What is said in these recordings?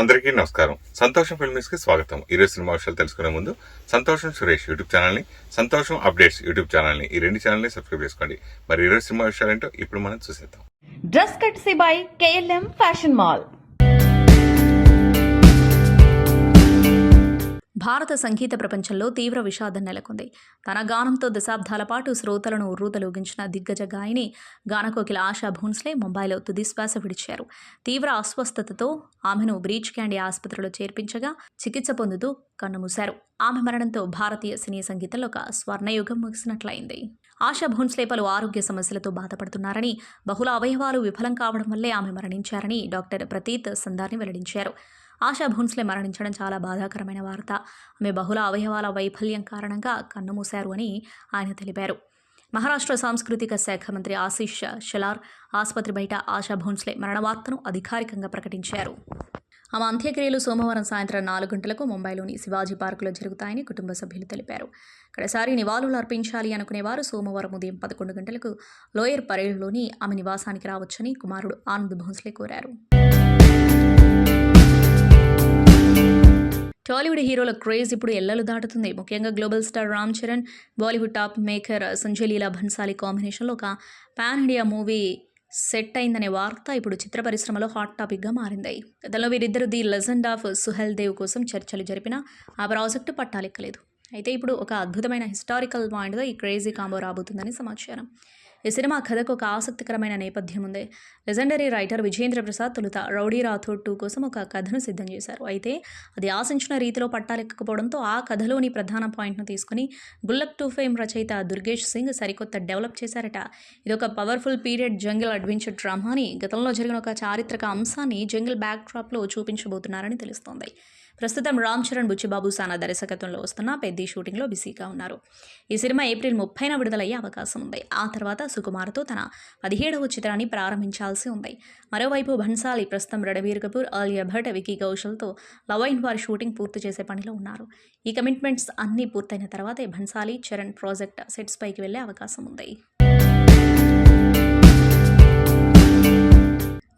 అందరికీ నమస్కారం. సంతోషం ఫిల్మ్స్ కి స్వాగతం. ఈరోజు సినిమా విషయాలు తెలుసుకునే ముందు సంతోషం సురేష్ యూట్యూబ్ ఛానల్ ని, సంతోషం అప్డేట్స్ యూట్యూబ్ ఛానల్ ని, ఈ రెండు ఛానల్ ని సబ్స్క్రైబ్ చేసుకోండి. మరి ఈరోజు సినిమా విషయాలు ఏంటో ఇప్పుడు మనం చూసేద్దాం. Dress కట్సీ by KLM fashion mall. భారత సంగీత ప్రపంచంలో తీవ్ర విషాదం నెలకొంది. తన గానంతో దశాబ్దాల పాటు శ్రోతలను ఉర్రూతలూగించిన దిగ్గజ గాయని గానకోకిల ఆశా భోన్స్లే ముంబైలో తుదిశ్వాస విడిచారు. తీవ్ర అస్వస్థతతో ఆమెను బ్రీచ్ క్యాండీ ఆసుపత్రిలో చేర్పించగా చికిత్స పొందుతూ కన్నుమూశారు. ఆమె మరణంతో భారతీయ సినీ సంగీతంలో ఒక స్వర్ణయుగం ముగిసినట్లయింది. ఆశా భోన్స్లే పలు ఆరోగ్య సమస్యలతో బాధపడుతున్నారని, బహుళ అవయవాలు విఫలం కావడం వల్లే ఆమె మరణించారని డాక్టర్ ప్రతీత్ సందార్ని వెల్లడించారు. ఆశా భోన్స్లే మరణించడం చాలా బాధాకరమైన వార్త. ఆమె బహుళ అవయవాల వైఫల్యం కారణంగా కన్నుమూశారు అని ఆయన తెలిపారు. మహారాష్ట్ర సాంస్కృతిక శాఖ మంత్రి ఆశీష్ షెలార్ ఆసుపత్రి బయట ఆశా భోన్స్లే మరణ వార్తను అధికారికంగా ప్రకటించారు. ఆమె అంత్యక్రియలు సోమవారం సాయంత్రం 4 గంటలకు ముంబైలోని శివాజీ పార్కులో జరుగుతాయని కుటుంబ సభ్యులు తెలిపారు. కడసారి నివాళులు అర్పించాలి అనుకునేవారు సోమవారం ఉదయం 11 గంటలకు లోయర్ పరేడ్లోని ఆమె నివాసానికి రావచ్చని కుమారుడు ఆనంద్ భోన్స్లే కోరారు. టాలీవుడ్ హీరోల క్రేజ్ ఇప్పుడు ఎల్లలు దాటుతుంది. ముఖ్యంగా global star Ram Charan, Bollywood top maker Sanjay Leela Bhansali కాంబినేషన్లో ఒక పాన్ ఇండియా మూవీ సెట్ అయిందనే వార్త ఇప్పుడు చిత్ర పరిశ్రమలో హాట్ టాపిక్గా మారింది. గతంలో వీరిద్దరు the legend of Suhel Dev కోసం చర్చలు జరిపినా ఆ ప్రాజెక్టు పట్టాలెక్కలేదు. అయితే ఇప్పుడు ఒక అద్భుతమైన హిస్టారికల్ పాయింట్తో ఈ క్రేజీ కాంబో రాబోతుందని సమాచారం. ఈ సినిమా కథకు ఒక ఆసక్తికరమైన నేపథ్యం ఉంది. లెజెండరీ రైటర్ విజేంద్ర ప్రసాద్ తొలుత రౌడీ రాథోడ్ 2 కోసం ఒక కథను సిద్ధం చేశారు. అయితే అది ఆశించిన రీతిలో పట్టాలెక్కకపోవడంతో ఆ కథలోని ప్రధాన పాయింట్ను తీసుకుని గుల్లక్ టు ఫేమ్ రచయిత దుర్గేష్ సింగ్ సరికొత్త డెవలప్ చేశారట. ఇది ఒక powerful period jungle adventure drama అని, గతంలో జరిగిన ఒక చారిత్రక అంశాన్ని జంగిల్ బ్యాక్ డ్రాప్లో చూపించబోతున్నారని తెలుస్తోంది. ప్రస్తుతం రామ్ చరణ్, బుచ్చిబాబు సానా దర్శకత్వంలో వస్తున్న పెద్ద షూటింగ్లో బిజీగా ఉన్నారు. ఈ సినిమా ఏప్రిల్ 30న విడుదలయ్యే అవకాశం ఉంది. ఆ తర్వాత సుకుమార్తో తన 17వ చిత్రాన్ని ప్రారంభించాల్సి ఉంది. మరోవైపు భన్సాలి ప్రస్తుతం రణబీర్ కపూర్, ఆలియా భట్, వికీ కౌశల్తో లవ్ అండ్ వార్ షూటింగ్ పూర్తి చేసే పనిలో ఉన్నారు. ఈ కమిట్మెంట్స్ అన్నీ పూర్తయిన తర్వాతే భన్సాలి చరణ్ ప్రాజెక్ట్ సెట్స్ పైకి వెళ్లే అవకాశం ఉంది.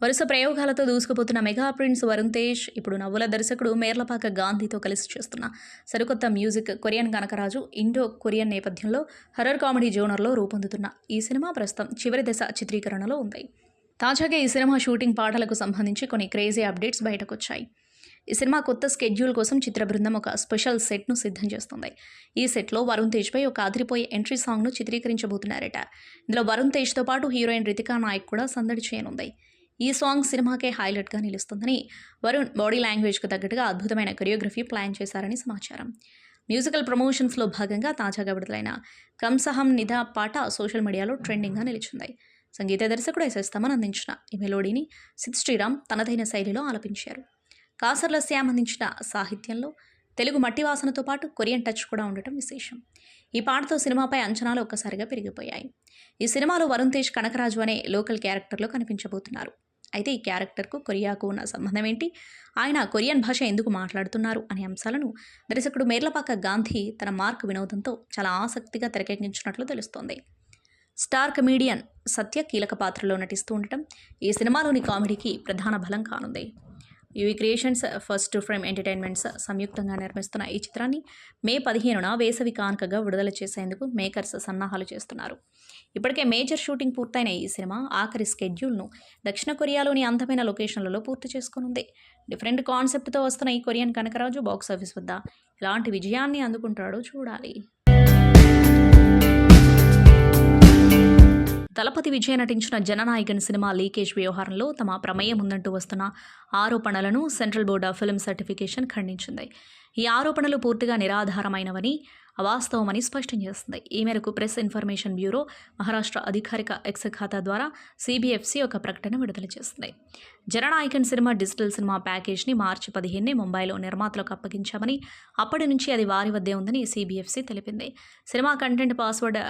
వరుస ప్రయోగాలతో దూసుకుపోతున్న మెగా ప్రిన్స్ వరుణ్ తేజ్ ఇప్పుడు నవ్వుల దర్శకుడు మేర్లపాక గాంధీతో కలిసి చేస్తున్న సరికొత్త music Korean Kanakaraju Indo Korean నేపథ్యంలో హర్రర్ కామెడీ జోనర్లో రూపొందుతున్న ఈ సినిమా ప్రస్తుతం చివరి దశ చిత్రీకరణలో ఉంది. తాజాగా ఈ సినిమా షూటింగ్ పాటలకు సంబంధించి కొన్ని క్రేజీ అప్డేట్స్ బయటకొచ్చాయి. ఈ సినిమా కొత్త స్కెడ్యూల్ కోసం చిత్ర బృందం ఒక స్పెషల్ సెట్ను సిద్ధం చేస్తుంది. ఈ సెట్లో వరుణ్ తేజ్పై ఒక అదిరిపోయే ఎంట్రీ సాంగ్ను చిత్రీకరించబోతున్నారట. ఇందులో వరుణ్ తేజ్తో పాటు హీరోయిన్ రితికా నాయక్ కూడా సందడి చేయనుంది. ఈ సాంగ్ సినిమాకే హైలైట్గా నిలుస్తుందని, వరుణ్ బాడీ లాంగ్వేజ్కు తగ్గట్టుగా అద్భుతమైన కొరియోగ్రఫీ ప్లాన్ చేశారని సమాచారం. మ్యూజికల్ ప్రమోషన్స్లో భాగంగా తాజాగా విడుదలైన కంసహం నిధా పాట సోషల్ మీడియాలో ట్రెండింగ్గా నిలిచింది. సంగీత దర్శకుడు ఎస్ఎస్ తమన్ అందించిన ఈ మెలోడీని సిద్ శ్రీరామ్ తనదైన శైలిలో ఆలపించారు. కాసర్ల శ్యామ్ అందించిన సాహిత్యంలో తెలుగు మట్టి వాసనతో పాటు కొరియన్ టచ్ కూడా ఉండటం విశేషం. ఈ పాటతో సినిమాపై అంచనాలు ఒక్కసారిగా పెరిగిపోయాయి. ఈ సినిమాలో వరుణ్ తేజ్ కనకరాజు అనే లోకల్ క్యారెక్టర్లో కనిపించబోతున్నారు. అయితే ఈ క్యారెక్టర్కు కొరియాకు ఉన్న సంబంధం ఏంటి, ఆయన కొరియన్ భాష ఎందుకు మాట్లాడుతున్నారు అనే అంశాలను దర్శకుడు మేర్లపాక గాంధీ తన మార్క్ వినోదంతో చాలా ఆసక్తిగా తెరకెక్కించినట్లు తెలుస్తోంది. స్టార్ కమీడియన్ సత్య కీలక పాత్రలో నటిస్తూ ఉండటం ఈ సినిమాలోని కామెడీకి ప్రధాన బలం కానుంది. UV creations, first frame entertainments సంయుక్తంగా నిర్మిస్తున్న ఈ చిత్రాన్ని మే 15న వేసవి కానుకగా విడుదల చేసేందుకు మేకర్స్ సన్నాహాలు చేస్తున్నారు. ఇప్పటికే మేజర్ షూటింగ్ పూర్తయిన ఈ సినిమా ఆఖరి స్కెడ్యూల్ను దక్షిణ కొరియాలోని అందమైన లొకేషన్లలో పూర్తి చేసుకోనుంది. డిఫరెంట్ కాన్సెప్ట్తో వస్తున్న ఈ కొరియన్ కనకరాజు బాక్సాఫీస్ వద్ద ఎలాంటి విజయాన్ని అందుకుంటాడో చూడాలి. దళపతి విజయ్ నటించిన జననాయకన్ సినిమా లీకేజ్ వ్యవహారంలో తమ ప్రమేయం ఉందంటూ వస్తున్న ఆరోపణలను central board of film certification ఖండించింది. ఈ ఆరోపణలు పూర్తిగా నిరాధారమైనవని, అవాస్తవమని స్పష్టం చేస్తుంది. ఈ మేరకు ప్రెస్ ఇన్ఫర్మేషన్ బ్యూరో మహారాష్ట్ర అధికారిక ఎక్స్ ఖాతా ద్వారా CBFC ఒక ప్రకటన విడుదల చేసింది. జననాయకన్ సినిమా డిజిటల్ సినిమా ప్యాకేజ్ని మార్చి 15ని ముంబైలో నిర్మాతలకు అప్పగించామని, అప్పటి నుంచి అది వారి వద్దే ఉందని CBFC తెలిపింది. సినిమా కంటెంట్ పాస్వర్డ్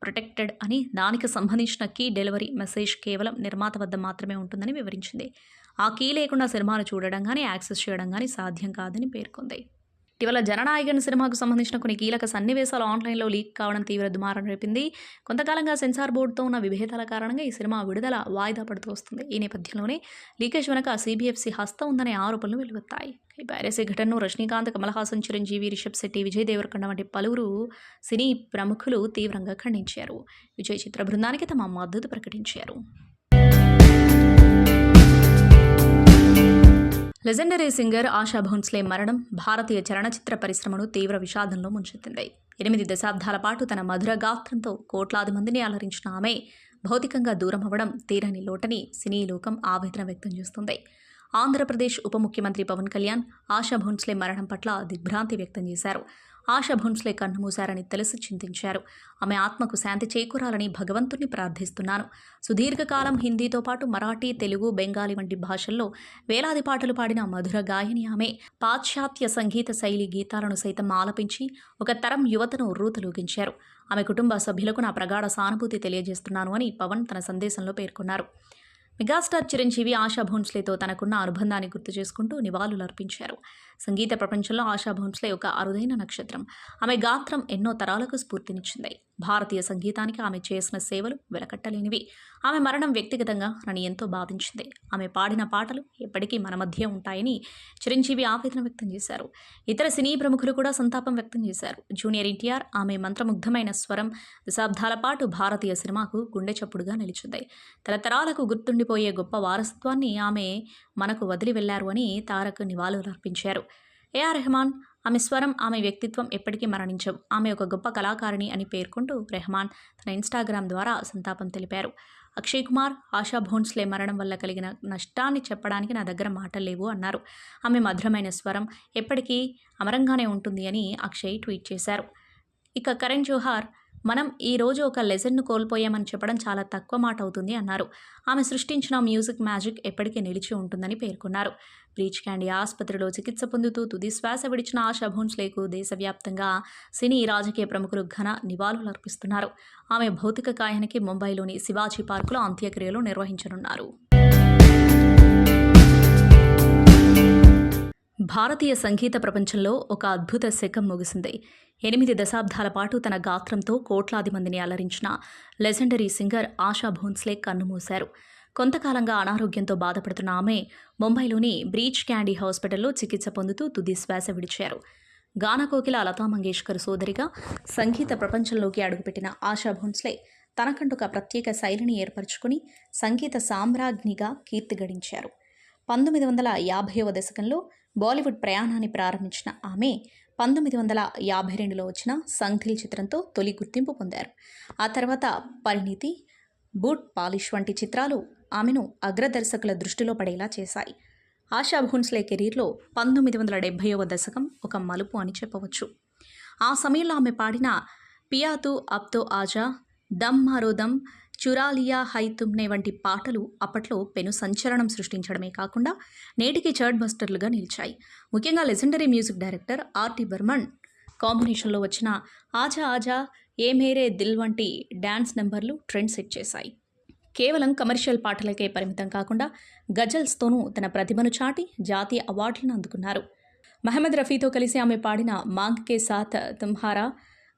ప్రొటెక్టెడ్ అని, దానికి సంబంధించిన కీ డెలివరీ మెసేజ్ కేవలం నిర్మాత వద్ద మాత్రమే ఉంటుందని వివరించింది. ఆ కీ లేకుండా సినిమాను చూడడం కానీ, యాక్సెస్ చేయడం కానీ సాధ్యం కాదని పేర్కొంది. ఇటీవల జననాయకన్ సినిమాకు సంబంధించిన కొన్ని కీలక సన్నివేశాలు ఆన్లైన్లో లీక్ కావడం తీవ్ర దుమారం రేపింది. కొంతకాలంగా సెన్సార్ బోర్డుతో ఉన్న విభేదాల కారణంగా ఈ సినిమా విడుదల వాయిదా పడుతూ వస్తుంది. ఈ నేపథ్యంలోనే లీకేజ్ వెనక CBFC హస్తం ఉందనే ఆరోపణలు వెలువెత్తాయి. ఈ పైరసీ ఘటనను రజనీకాంత్, కమల్ హాసన్, చిరంజీవి, రిషబ్ శెట్టి, విజయ్ దేవరకొండ వంటి పలువురు సినీ ప్రముఖులు తీవ్రంగా ఖండించారు. విజయ్ చిత్ర బృందానికి తమ మద్దతు ప్రకటించారు. లెజెండరీ సింగర్ ఆశా భోన్స్లే మరణం భారతీయ చలనచిత్ర పరిశ్రమను తీవ్ర విషాదంలో ముంచెత్తింది. 8 దశాబ్దాల పాటు తన మధుర గాత్రంతో కోట్లాది మందిని అలరించిన ఆమె భౌతికంగా దూరం అవ్వడం తీరని లోటని సినీ లోకం ఆవేదన వ్యక్తం చేస్తుంది. ఆంధ్రప్రదేశ్ ఉప ముఖ్యమంత్రి పవన్ కళ్యాణ్ ఆశా భోన్స్లే మరణం పట్ల దిగ్భ్రాంతి వ్యక్తం చేశారు. ఆశా భోన్స్లే కన్నుమూశారని తెలిసి చింతించారు. ఆమె ఆత్మకు శాంతి చేకూరాలని భగవంతుణ్ణి ప్రార్థిస్తున్నాను. సుదీర్ఘకాలం హిందీతో పాటు మరాఠీ, తెలుగు, బెంగాలీ వంటి భాషల్లో వేలాది పాటలు పాడిన మధుర గాయని ఆమె. పాశ్చాత్య సంగీత శైలి గీతాలను సైతం ఆలపించి ఒక తరం యువతను ఉర్రూతలూగించారు. ఆమె కుటుంబ సభ్యులకు నా ప్రగాఢ సానుభూతి తెలియజేస్తున్నాను అని పవన్ తన సందేశంలో పేర్కొన్నారు. మెగాస్టార్ చిరంజీవి ఆశా భోన్స్లేతో తనకున్న అనుబంధాన్ని గుర్తు చేసుకుంటూ నివాళులర్పించారు. సంగీత ప్రపంచంలో ఆశా భోన్స్లే ఒక అరుదైన నక్షత్రం. ఆమె గాత్రం ఎన్నో తరాలకు స్ఫూర్తినిచ్చింది. భారతీయ సంగీతానికి ఆమె చేసిన సేవలు వెలకట్టలేనివి. ఆమె మరణం వ్యక్తిగతంగా నన్ను ఎంతో బాధించింది. ఆమె పాడిన పాటలు ఎప్పటికీ మన మధ్య ఉంటాయని చిరంజీవి ఆవేదన వ్యక్తం చేశారు. ఇతర సినీ ప్రముఖులు కూడా సంతాపం వ్యక్తం చేశారు. జూనియర్ ఎన్టీఆర్ ఆమె మంత్రముగ్ధమైన స్వరం దశాబ్దాల పాటు భారతీయ సినిమాకు గుండె చప్పుడుగా నిలిచింది. తరతరాలకు గుర్తుండిపోయే గొప్ప వారసత్వాన్ని ఆమె మనకు వదిలి వెళ్లారు అని తారక్ నివాళులర్పించారు. AR రెహమాన్ ఆమె స్వరం, ఆమె వ్యక్తిత్వం ఎప్పటికీ మరణించవు. ఆమె ఒక గొప్ప కళాకారిణి అని పేర్కొంటూ రెహమాన్ తన ఇన్స్టాగ్రామ్ ద్వారా సంతాపం తెలిపారు. అక్షయ్ కుమార్ ఆశా భోన్స్లే మరణం వల్ల కలిగిన నష్టాన్ని చెప్పడానికి నా దగ్గర మాటలు లేవు అన్నారు. ఆమె మధురమైన స్వరం ఎప్పటికీ అమరంగానే ఉంటుంది అని అక్షయ్ ట్వీట్ చేశారు. ఇక కరణ్ జోహార్ మనం ఈ రోజు ఒక లెజెండ్ను కోల్పోయామని చెప్పడం చాలా తక్కువ మాట అవుతుంది అన్నారు. ఆమె సృష్టించిన మ్యూజిక్ మ్యాజిక్ ఎప్పటికీ నిలిచి ఉంటుందని పేర్కొన్నారు. బ్రీచ్ క్యాండీ ఆసుపత్రిలో చికిత్స పొందుతూ తుది శ్వాస విడిచిన ఆశా భోన్స్లేకు దేశవ్యాప్తంగా సినీ, రాజకీయ ప్రముఖులు ఘన నివాళులర్పిస్తున్నారు. ఆమె భౌతిక కాయానికి ముంబైలోని శివాజీ పార్కులో అంత్యక్రియలు నిర్వహించనున్నారు. భారతీయ సంగీత ప్రపంచంలో ఒక అద్భుత శకం ముగిసింది. 8 దశాబ్దాల పాటు తన గాత్రంతో కోట్లాది మందిని అలరించిన లెజెండరీ సింగర్ ఆశా భోన్స్లే కన్నుమూశారు. కొంతకాలంగా అనారోగ్యంతో బాధపడుతున్న ఆమె ముంబైలోని బ్రీచ్ క్యాండీ హాస్పిటల్లో చికిత్స పొందుతూ తుది శ్వాస విడిచారు. గానకోకిల లతా మంగేష్కర్ సోదరిగా సంగీత ప్రపంచంలోకి అడుగుపెట్టిన ఆశా భోన్స్లే తనకంటూ ఒక ప్రత్యేక శైలిని ఏర్పరచుకుని సంగీత సామ్రాజ్ఞిగా కీర్తి గడించారు. 1950వ దశకంలో బాలీవుడ్ ప్రయాణాన్ని ప్రారంభించిన ఆమె 1952లో వచ్చిన సంగ్దిల్ చిత్రంతో తొలి గుర్తింపు పొందారు. ఆ తర్వాత పరిణీతి, బూట్ పాలిష్ వంటి చిత్రాలు ఆమెను అగ్రదర్శకుల దృష్టిలో పడేలా చేశాయి. ఆశా భోన్స్లే కెరీర్లో 1970వ దశకం ఒక మలుపు అని చెప్పవచ్చు. ఆ సమయంలో ఆమె పాడిన పియా తూ అబ్ తో ఆజా, దమ్ మారో దమ్, చురా లియా హై తుమ్నే వంటి పాటలు అప్పట్లో పెను సంచలనం సృష్టించడమే కాకుండా నేటికి చర్ట్ బస్టర్లుగా నిలిచాయి. ముఖ్యంగా legendary music director R.T. Burman కాంబినేషన్లో వచ్చిన ఆజా ఆజా, ఏ మేరే దిల్ వంటి డ్యాన్స్ నెంబర్లు ట్రెండ్ సెట్ చేశాయి. కేవలం కమర్షియల్ పాటలకే పరిమితం కాకుండా గజల్స్తోనూ తన ప్రతిభను చాటి జాతీయ అవార్డులను అందుకున్నారు. మహమ్మద్ రఫీతో కలిసి ఆమె పాడిన మాంగ్ కే సాత్ తుమ్హారా,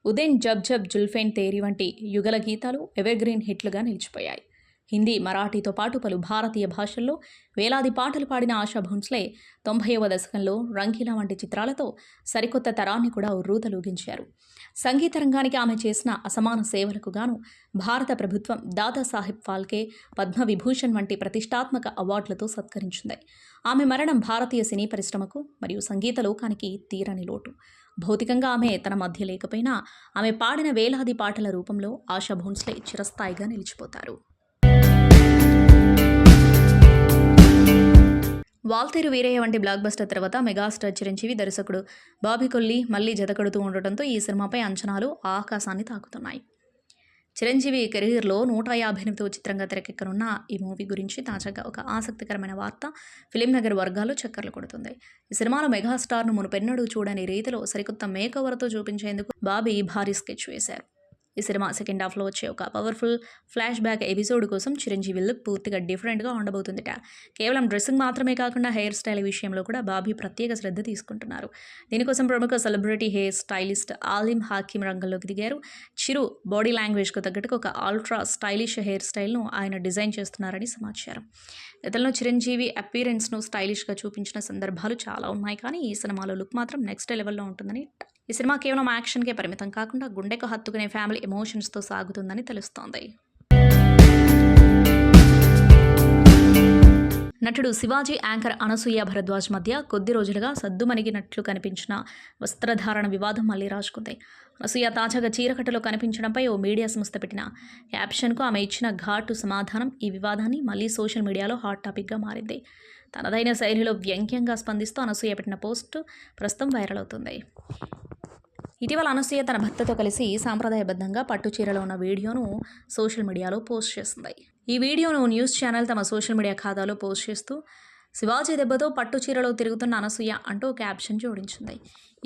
ఉదెన్ జబ్ జబ్ జుల్ఫేన్ తేరీ వంటి యుగల గీతాలు ఎవర్గ్రీన్ హిట్లుగా నిలిచిపోయాయి. హిందీ, మరాఠీతో పాటు పలు భారతీయ భాషల్లో వేలాది పాటలు పాడిన ఆశా భోన్స్లే 90వ దశకంలో రంగీలా వంటి చిత్రాలతో సరికొత్త తరాన్ని కూడా ఉర్రూతలూగించారు. సంగీత రంగానికి ఆమె చేసిన అసమాన సేవలకు గాను భారత ప్రభుత్వం దాదాసాహెబ్ ఫాల్కే, పద్మవిభూషణ్ వంటి ప్రతిష్టాత్మక అవార్డులతో సత్కరించింది. ఆమె మరణం భారతీయ సినీ పరిశ్రమకు మరియు సంగీత లోకానికి తీరని లోటు. భౌతికంగా ఆమె తన మధ్య లేకపోయినా ఆమె పాడిన వేలాది పాటల రూపంలో ఆశా భోన్స్లే చిరస్థాయిగా నిలిచిపోతారు. వాల్తేరు వీరయ్య వంటి బ్లాక్ బస్టర్ తర్వాత మెగాస్టార్ చిరంజీవి, దర్శకుడు బాబీ కొల్లి మళ్లీ జతకడుతూ ఉండటంతో ఈ సినిమాపై అంచనాలు ఆకాశాన్ని తాకుతున్నాయి. చిరంజీవి కెరీర్లో 158వ చిత్రంగా తెరకెక్కనున్న ఈ మూవీ గురించి తాజాగా ఒక ఆసక్తికరమైన వార్త ఫిలిం నగర్ వర్గాల్లో చక్కర్లు కొడుతుంది. ఈ సినిమాలో మెగాస్టార్ను మునుపెన్నడూ చూడని రీతిలో సరికొత్త మేకోవర్తో చూపించేందుకు బాబీ భారీ స్కెచ్ వేశారు. ఈ సినిమా సెకండ్ హాఫ్లో వచ్చే ఒక పవర్ఫుల్ ఫ్లాష్ బ్యాక్ ఎపిసోడ్ కోసం చిరంజీవి లుక్ పూర్తిగా డిఫరెంట్గా ఉండబోతుందిట. కేవలం డ్రెస్సింగ్ మాత్రమే కాకుండా హెయిర్ స్టైల్ విషయంలో కూడా బాబీ ప్రత్యేక శ్రద్ధ తీసుకుంటున్నారు. దీనికోసం ప్రముఖ సెలబ్రిటీ హెయిర్ స్టైలిస్ట్ ఆలిమ్ హాకిం రంగంలోకి దిగారు. చిరు బాడీ లాంగ్వేజ్కు తగ్గట్టుగా ఒక అల్ట్రా స్టైలిష్ హెయిర్ స్టైల్ను ఆయన డిజైన్ చేస్తున్నారని సమాచారం. గతంలో చిరంజీవి అపీరెన్స్ను స్టైలిష్గా చూపించిన సందర్భాలు చాలా ఉన్నాయి, కానీ ఈ సినిమాలో లుక్ మాత్రం నెక్స్ట్ లెవెల్లో ఉంటుందని. ఈ సినిమా కేవలం యాక్షన్కే పరిమితం కాకుండా గుండెకు హత్తుకునే ఫ్యామిలీ ఎమోషన్స్తో సాగుతుందని తెలుస్తోంది. నటుడు శివాజీ యాంకర్ అనసూయ భరద్వాజ్ మధ్య కొద్ది రోజులుగా సద్దుమణిగినట్లు కనిపించిన వస్త్రధారణ వివాదం మళ్లీ రాజుకుంది. అనసూయ తాజాగా చీరకట్టలో కనిపించడంపై ఓ మీడియా సంస్థ పెట్టిన క్యాప్షన్కు ఆమె ఇచ్చిన ఘాటు సమాధానం ఈ వివాదాన్ని మళ్లీ సోషల్ మీడియాలో హాట్ టాపిక్గా మారింది. తనదైన శైలిలో వ్యంగ్యంగా స్పందిస్తూ అనసూయ పెట్టిన పోస్టు ప్రస్తుతం వైరల్ అవుతుంది. ఇటీవల అనసూయ తన భర్తతో కలిసి సాంప్రదాయబద్ధంగా పట్టు చీరలో ఉన్న వీడియోను సోషల్ మీడియాలో పోస్ట్ చేసింది. ఈ వీడియోను న్యూస్ ఛానల్ తమ సోషల్ మీడియా ఖాతాలో పోస్ట్ చేస్తూ శివాజీ దెబ్బతో పట్టు చీరలో తిరుగుతున్న అనసూయ అంటూ క్యాప్షన్ జోడించింది.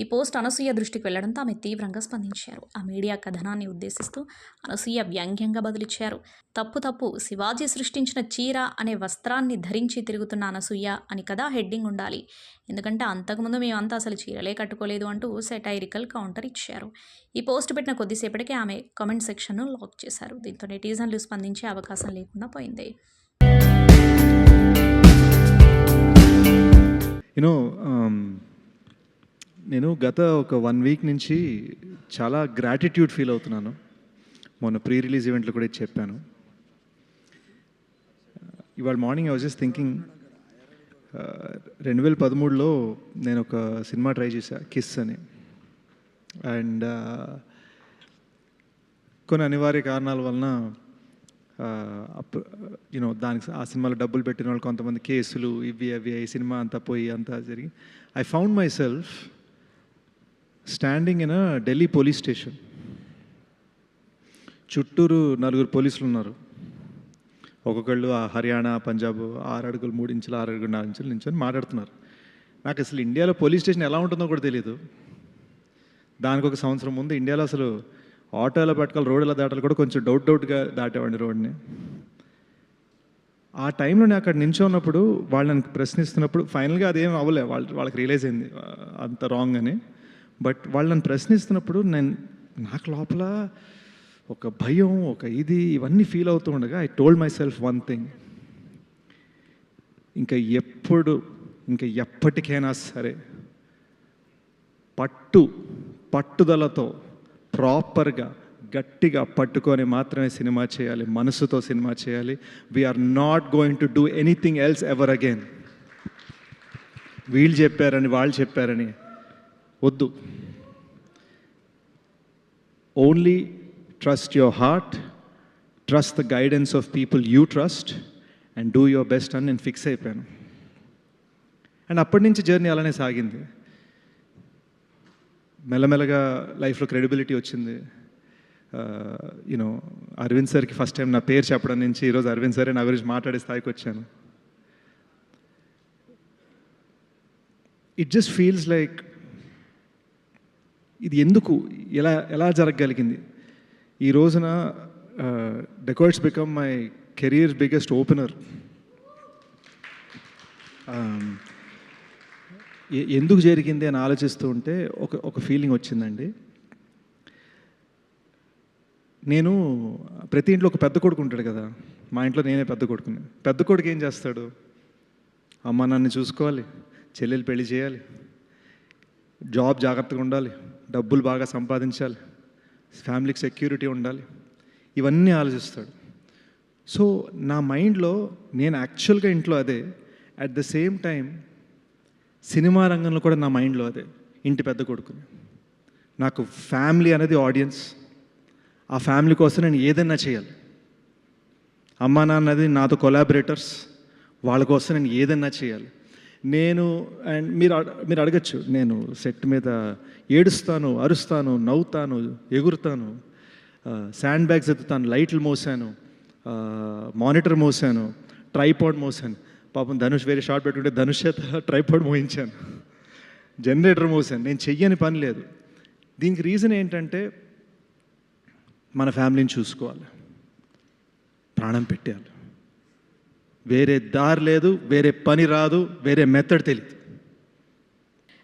ఈ పోస్ట్ అనసూయ దృష్టికి వెళ్లడంతో ఆమె తీవ్రంగా స్పందించారు. ఆ మీడియా కథనాన్ని ఉద్దేశిస్తూ అనసూయ వ్యంగ్యంగా బదులిచ్చారు. తప్పు శివాజీ సృష్టించిన చీర అనే వస్త్రాన్ని ధరించి తిరుగుతున్న అనసూయ అని కదా హెడ్డింగ్ ఉండాలి. ఎందుకంటే అంతకుముందు మేమంతా అసలు చీరలే కట్టుకోలేదు అంటూ సెటైరికల్ కౌంటర్ ఇచ్చారు. ఈ పోస్ట్ పెట్టిన కొద్దిసేపటికే ఆమె కామెంట్ సెక్షన్ను లాక్ చేశారు. దీంతో నెటిజన్లు స్పందించే అవకాశం లేకుండా పోయింది. నేను గత ఒక 1 వీక్ నుంచి చాలా గ్రాటిట్యూడ్ ఫీల్ అవుతున్నాను. మొన్న ప్రీ రిలీజ్ ఈవెంట్లో కూడా చెప్పాను. ఇవాళ morning I was just thinking, 2013లో నేను ఒక సినిమా ట్రై చేశాను, కిస్ అని. అండ్ కొన్ని అనివార్య కారణాల వలన దానికి ఆ సినిమాలో డబ్బులు పెట్టిన వాళ్ళు కొంతమంది కేసులు ఇవి అవి ఈ సినిమా అంతా పోయి అంతా జరిగి I found my self standing in a Delhi police station. చుట్టూరు 4 పోలీసులు ఉన్నారు. ఒక్కొక్కళ్ళు ఆ హర్యానా, పంజాబ్ 6 అడుగులు 3 ఇంచులు 6 అడుగులు 4 ఇంచులు నించొని మాట్లాడుతున్నారు. నాకు అసలు ఇండియాలో పోలీస్ స్టేషన్ ఎలా ఉంటుందో కూడా తెలియదు. దానికి ఒక సంవత్సరం ముందు ఇండియాలో అసలు ఆటోలో పట్టుకోవాలి, రోడ్ల దాటాలు కూడా కొంచెం డౌట్గా దాటేవాడిని రోడ్ని. ఆ టైంలో నేను అక్కడ నించున్నప్పుడు వాళ్ళు నన్ను ప్రశ్నిస్తున్నప్పుడు ఫైనల్గా అదేం అవ్వలే, వాళ్ళకి రియలైజ్ అయింది అంత రాంగ్ అని. బట్ వాళ్ళు నన్ను ప్రశ్నిస్తున్నప్పుడు నాకు లోపల ఒక భయం, ఒక ఇవన్నీ ఫీల్ అవుతూ ఉండగా I told my self one thing, ఇంకా ఎప్పటికైనా సరే పట్టుదలతో ప్రాపర్గా గట్టిగా పట్టుకొని మాత్రమే సినిమా చేయాలి, మనసుతో సినిమా చేయాలి. We're not going to do anything else ever again. వీళ్ళు చెప్పారని వాళ్ళు చెప్పారని వద్దు. Only trust your heart, trust the guidance of people you trust and do your best అని నేను ఫిక్స్ అయిపోయాను. అండ్ అప్పటి నుంచి జర్నీ అలానే సాగింది. మెల్లమెల్లగా లైఫ్లో క్రెడిబిలిటీ వచ్చింది. అరవింద్ సార్కి ఫస్ట్ టైం నా పేరు చెప్పడం నుంచి ఈరోజు అరవింద్ సారే నా గురించి మాట్లాడే స్థాయికి వచ్చాను. ఇట్ జస్ట్ ఫీల్స్ లైక్ ఇది ఎందుకు ఎలా జరగగలిగింది. ఈ రోజున dacoits become my career biggest opener. ఎందుకు జరిగింది అని ఆలోచిస్తూ ఉంటే ఒక ఫీలింగ్ వచ్చిందండి. నేను ప్రతి ఇంట్లో ఒక పెద్ద కొడుకు ఉంటాడు కదా, మా ఇంట్లో నేనే పెద్ద కొడుకుని. పెద్ద కొడుకు ఏం చేస్తాడు? అమ్మ నన్ను చూసుకోవాలి, చెల్లెలు పెళ్లి చేయాలి, జాబ్ జాగ్రత్తగా ఉండాలి, డబ్బులు బాగా సంపాదించాలి, ఫ్యామిలీకి సెక్యూరిటీ ఉండాలి, ఇవన్నీ ఆలోచిస్తాడు. సో నా మైండ్లో నేను యాక్చువల్గా ఇంట్లో అదే, at the same time cinema రంగంలో కూడా నా మైండ్లో అదే, ఇంటి పెద్ద కొడుకుని. నాకు ఫ్యామిలీ అనేది ఆడియన్స్. ఆ ఫ్యామిలీ కోసం నేను ఏదైనా చేయాలి. అమ్మా నాన్నది నాతో కొలాబరేటర్స్, వాళ్ళ కోసం నేను ఏదైనా చేయాలి. అండ్ మీరు అడగచ్చు, నేను సెట్ మీద ఏడుస్తాను, అరుస్తాను, నవ్వుతాను, ఎగురుతాను, శాండ్ బ్యాగ్స్ ఎత్తుతాను, లైట్లు మోసాను, మానిటర్ మోసాను, ట్రైపాడ్ మోసాను. పాపం ధనుష్ వేరే షార్ట్ పెట్టుకుంటే ధనుష్ చేత ట్రైపాడ్ మోయించాను, జనరేటర్ మోసాను. నేను చెయ్యని పని లేదు. దీనికి రీజన్ ఏంటంటే మన ఫ్యామిలీని చూసుకోవాలి, ప్రాణం పెట్టాలి. వేరే దారి లేదు, వేరే పని రాదు, వేరే మెథడ్ తెలియదు.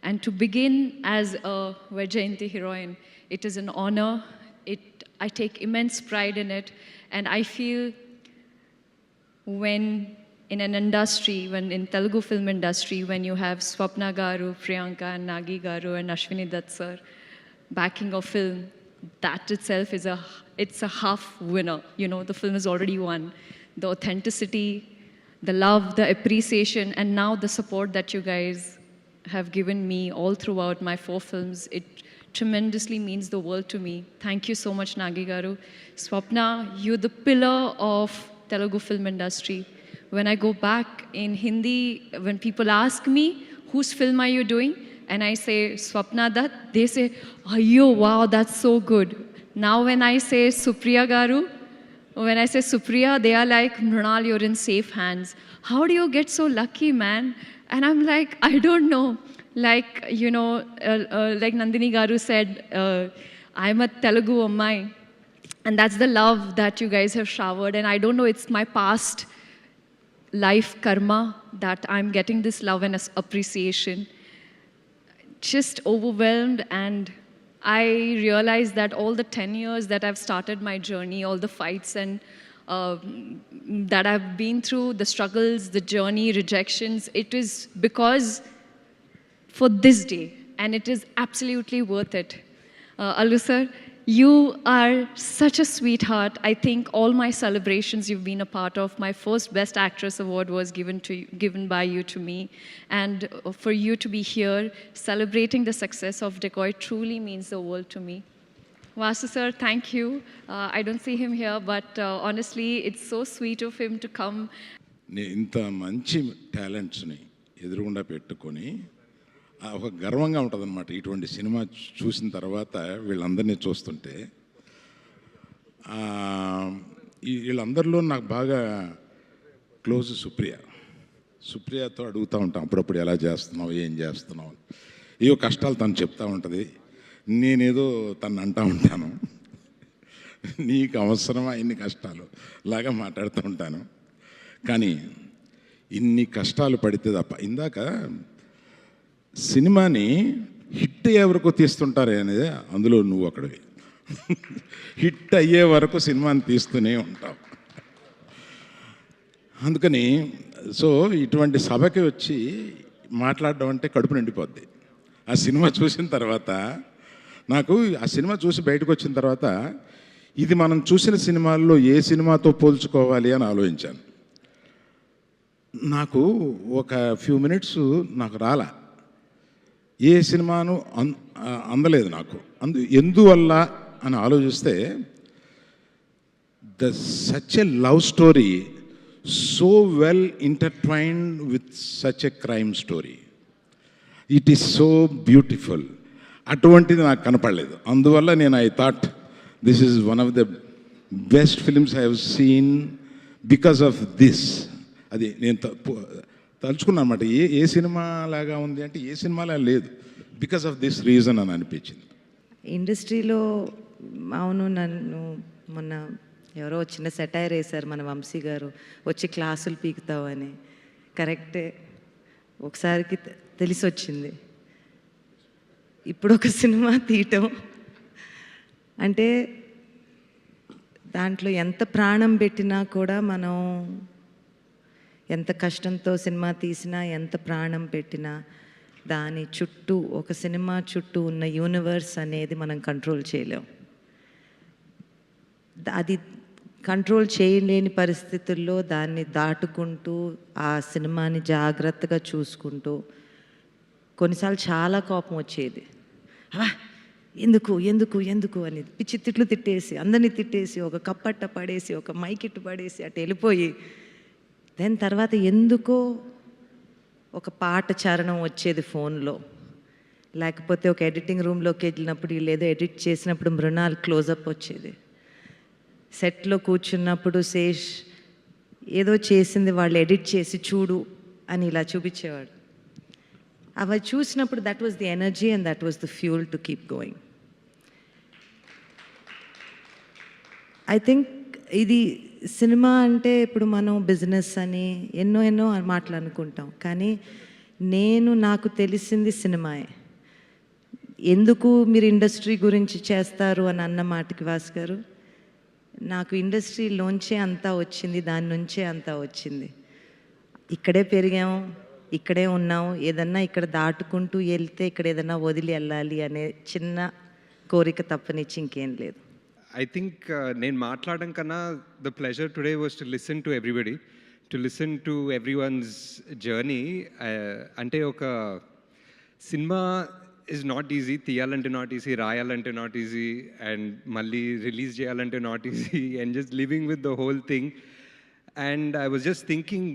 And to begin as a Vaijayanti heroine, it is an honor. I take immense pride in it, and I feel when in an industry, when in Telugu film industry, when you have Swapna Garu, Priyanka and Nagi Garu and Ashwini Dutt sir backing a film, that itself is it's a half winner. You know, the film is already won. The authenticity, the love, the appreciation, and now the support that you guys have given me all throughout my 4 films, it tremendously means the world to me. Thank you so much, Nagi Garu. Swapna, you're the pillar of Telugu film industry. When I go back in Hindi, when people ask me, whose film are you doing? And I say, Swapna Dutt, they say, Ayyo, wow, that's so good. Now when I say Supriya Garu, when I say Supriya, they are like, Mrunal, you're in safe hands. How do you get so lucky, man? And I'm like, I don't know. Like, you know, like Nandini Garu said, I'm a Telugu Ammai. And that's the love that you guys have showered. And I don't know, it's my past life karma that I'm getting this love and appreciation. Just overwhelmed, and I realized that all the 10 years that I've started my journey, all the fights and that I've been through, the struggles, the journey, rejections, it is because for this day, and it is absolutely worth it. Allu sir, you are such a sweetheart. I think all my celebrations you've been a part of. My first Best Actress award was given by you to me, and for you to be here celebrating the success of Decoy truly means the world to me. Vasu sir, thank you. I don't see him here, but honestly, it's so sweet of him to come. ఇంత మంచి టాలెంట్స్ని ఎదురుగుండా పెట్టుకొని ఒక గర్వంగా ఉంటుందన్నమాట. ఇటువంటి cinema చూసిన తర్వాత వీళ్ళందరినీ చూస్తుంటే వీళ్ళందరిలో నాకు బాగా క్లోజ్ సుప్రియతో అడుగుతూ ఉంటాం అప్పుడప్పుడు, ఎలా చేస్తున్నావు, ఏం చేస్తున్నావు, ఏవో కష్టాలు తను చెప్తూ ఉంటుంది. నేనేదో తను అంటూ ఉంటాను, నీకు అవసరమా ఇన్ని కష్టాలు లాగా మాట్లాడుతూ ఉంటాను. కానీ ఇన్ని కష్టాలు పడితే తప్ప, ఇందాక సినిమాని హిట్ అయ్యే వరకు తీస్తుంటారే అనేది, అందులో నువ్వు ఒకడివి. హిట్ అయ్యే వరకు సినిమాని తీస్తూనే ఉంటావు. అందుకని సో ఇటువంటి సభకి వచ్చి మాట్లాడడం అంటే కడుపు నిండిపోద్ది. ఆ సినిమా చూసిన తర్వాత నాకు, ఆ సినిమా చూసి బయటకు వచ్చిన తర్వాత, ఇది మనం చూసిన సినిమాల్లో ఏ సినిమాతో పోల్చుకోవాలి అని ఆలోచించాను. నాకు ఒక ఫ్యూ మినిట్స్ నాకు రాలా, ఏ సినిమాను అందలేదు నాకు. ఎందువల్ల అని ఆలోచిస్తే, such a love story so well intertwined with such a crime story, it is so beautiful. అటువంటిది నాకు కనపడలేదు. అందువల్ల నేను I thought this is one of the best films I have seen because of this. అది నేను తలుచుకున్నాను అన్నమాట. ఏ cinema లాగా ఉంది అంటే ఏ సినిమాలా లేదు, బికాస్ ఆఫ్ దిస్ రీజన్ అని అనిపించింది. ఇండస్ట్రీలో అవును, నన్ను మొన్న ఎవరో చిన్న సెటైర్ వేశారు మన వంశీ గారు, వచ్చి క్లాసులు పీకుతావు అని. కరెక్టే, ఒకసారికి తెలిసి వచ్చింది. ఇప్పుడు ఒక సినిమా తీయటం అంటే దాంట్లో ఎంత ప్రాణం పెట్టినా కూడా, మనం ఎంత కష్టంతో సినిమా తీసినా, ఎంత ప్రాణం పెట్టినా, దాని చుట్టూ, ఒక సినిమా చుట్టూ ఉన్న యూనివర్స్ అనేది మనం కంట్రోల్ చేయలేం. అది కంట్రోల్ చేయలేని పరిస్థితుల్లో దాన్ని దాటుకుంటూ, ఆ సినిమాని జాగ్రత్తగా చూసుకుంటూ, కొన్నిసార్లు చాలా కోపం వచ్చేది. ఎందుకు ఎందుకు ఎందుకు అని పిచ్చి తిట్లు తిట్టేసి, అందరినీ తిట్టేసి, ఒక కప్పట్ట పడేసి, ఒక మైకిట్టు పడేసి అటు వెళ్ళిపోయి, దాని తర్వాత ఎందుకో ఒక పాట చరణం వచ్చేది ఫోన్లో, లేకపోతే ఒక ఎడిటింగ్ రూమ్లోకి వెళ్ళినప్పుడు వీళ్ళు ఏదో ఎడిట్ చేసినప్పుడు మృణాల్ క్లోజప్ వచ్చేది. సెట్లో కూర్చున్నప్పుడు శేష్ ఏదో చేసింది వాళ్ళు ఎడిట్ చేసి చూడు అని ఇలా చూపించేవాడు. అవి చూసినప్పుడు that was the energy and that was the fuel to keep going. I think ఇది సినిమా అంటే ఇప్పుడు మనం బిజినెస్ అని ఎన్నో మాటలు అనుకుంటాం, కానీ నాకు తెలిసింది సినిమాయే. ఎందుకు మీరు ఇండస్ట్రీ గురించి చేస్తారు అని అన్న మాటకి వాసు గారు, నాకు ఇండస్ట్రీలోంచే అంతా వచ్చింది, దాని నుంచే అంతా వచ్చింది. ఇక్కడే పెరిగాము, ఇక్కడే ఉన్నాము, ఏదన్నా ఇక్కడ దాటుకుంటూ వెళ్తే ఇక్కడ ఏదన్నా వదిలి వెళ్ళాలి అనే చిన్న కోరిక తప్పనిచ్చి ఇంకేం లేదు. ఐ థింక్ నేను మాట్లాడడం కన్నా the pleasure today was to listen to everybody, to listen to every once journey. అంటే ఒక సినిమా ఇస్ నాట్ ఈజీ, తీయాలంటే నాట్ ఈజీ, రాయాలంటే నాట్ ఈజీ, అండ్ మళ్ళీ రిలీజ్ చేయాలంటే not easy, and just living with the whole thing. And I was just thinking,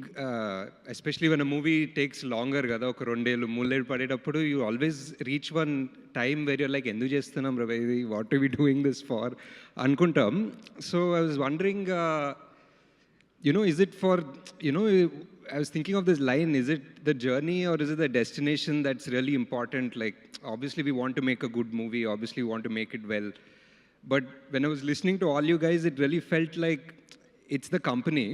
especially when a movie takes longer, kada oka 2 ఏళ్ళు 3 ఏళ్ళు పడేటప్పుడు you always reach one time where you're like, endu chestunam ra baby, what are we doing this for anukuntam. So I was wondering, is it for, I was thinking of this line, is it the journey or is it the destination that's really important? Like, obviously we want to make a good movie, obviously we want to make it well, but when I was listening to all you guys, it really felt like it's the company,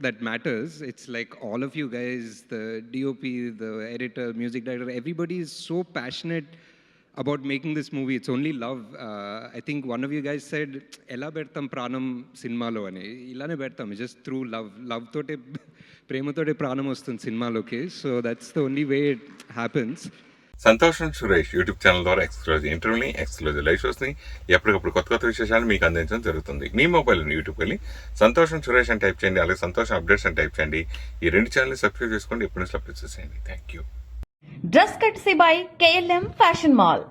that matters. It's like all of you guys, the DOP, the editor, music director, everybody is so passionate about making this movie. It's only love. I think one of you guys said, "Ela bertam pranam cinema-lo" ani. Ilane bertam, just through love. Love tote, prema tote pranam ostundi cinema-loki. So that's the only way it happens. సంతోషం Suresh YouTube channel ద్వారా exclusive ఇంటర్వ్యూని, exclusive live షోస్ని, ఎప్పటికప్పుడు కొత్త విశేషాలు మీకు అందించడం జరుగుతుంది. మీ మొబైల్ని యూట్యూబ్కి వెళ్ళి సంతోషం సురేష్ అని టైప్ చేయండి, అలాగే సంతోషం అప్డేట్స్ అని టైప్ చేయండి. ఈ 2 ఛానల్ని సబ్స్క్రైబ్ చేసుకోండి, ఎప్పుడు అప్డేట్స్ చేయండి. Thank you. Dress కట్సీ by KLM fashion mall.